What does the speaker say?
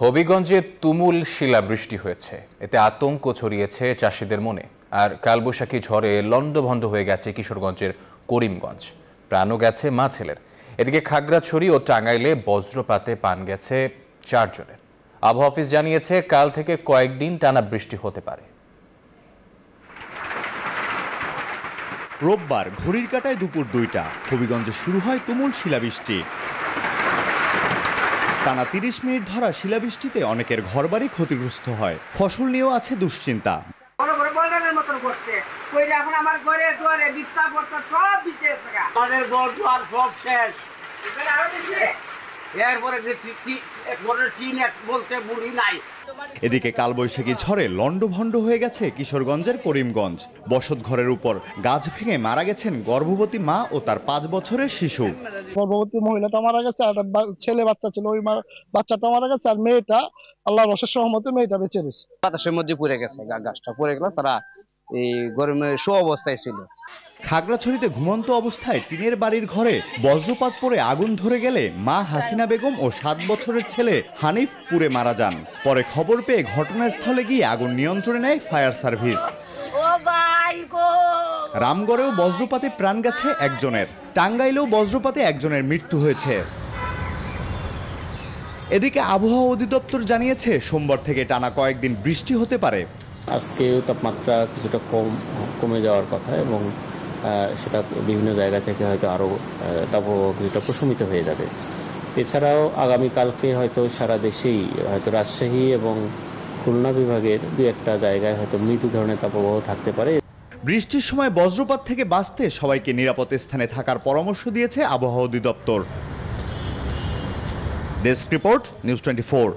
হবিগঞ্জে তুমুল শিলাবৃষ্টি হয়েছে, এতে আতঙ্ক ছড়িয়েছে চাষিদের মনে। আর কালবৈশাখী ঝড়ে লন্ডভন্ড হয়ে গেছে কিশোরগঞ্জের করিমগঞ্জ, প্রাণও গেছে মা ছেলের। এদিকে খাগড়াছড়ি ও টাঙ্গাইলে বজ্রপাতে প্রাণ গেছে 4 জনের। আবহাওয়া অফিস জানিয়েছে কাল থেকে কয়েকদিন টানা বৃষ্টি হতে পারে। রোববার ঘড়ির কাঁটায় দুপুর 2টা হবিগঞ্জে শুরু হয় তুমুল শিলাবৃষ্টি। টানা 30 মিনিট ধরা শিলাবৃষ্টিতে অনেকের ঘরবাড়ি ক্ষতিগ্রস্ত হয়, ফসল নিয়েও আছে দুশ্চিন্তা। এদিকে কালবৈশাখী ঝড়ে লন্ডভন্ড হয়ে গেছে কিশোরগঞ্জের করিমগঞ্জ। বসতঘরের উপর গাছ ভেঙে মারা গেছেন গর্ভবতী মা ও তার 5 বছরের শিশু। গর্ভবতী মহিলাটা মারা গেছে, আর ছেলে বাচ্চা ছিল, ওই বাচ্চাটা মারা গেছে, আর মেয়েটা আল্লাহর অশেষ রহমতে মেয়েটা বেঁচে গেছে। বাতাসের মধ্যে পড়ে গেছে, গাছটা পড়ে গেল, তারা এই গরমে শো অবস্থায় ছিল। খাগড়াছড়িতে ঘুমন্ত অবস্থায় টিনের বাড়ির ঘরে বজ্রপাত পড়ে আগুন ধরে গেলে মা হাসিনা বেগম ও 7 বছরের ছেলে হানিফ পুড়ে মারা যান। পরে খবর পেয়ে ঘটনাস্থলে গিয়ে আগুন নিয়ন্ত্রণে নেয় ফায়ার সার্ভিস। রামগড়েও বজ্রপাতে প্রাণ গেছে একজনের, টাঙ্গাইলেও বজ্রপাতে একজনের মৃত্যু হয়েছে। এদিকে আবহাওয়া অধিদপ্তর জানিয়েছে সোমবার থেকে টানা কয়েকদিন বৃষ্টি হতে পারে। আজকে তাপমাত্রা কিছুটা কমে যাওয়ার কথা, এবং সেটা বিভিন্ন জায়গা থেকে হয়তো আরও তাপমাত্রা কিছুটা প্রশমিত হয়ে যাবে। এছাড়াও আগামীকালকে হয়তো সারা দেশেই হয়তো রাজশাহী এবং খুলনা বিভাগের 2-1টা জায়গায় হয়তো মৃদু ধরনের তাপপ্রবাহ থাকতে পারে। বৃষ্টির সময় বজ্রপাত থেকে বাঁচতে সবাইকে নিরাপদ স্থানে থাকার পরামর্শ দিয়েছে আবহাওয়া অধিদপ্তর। Desk report, news 24।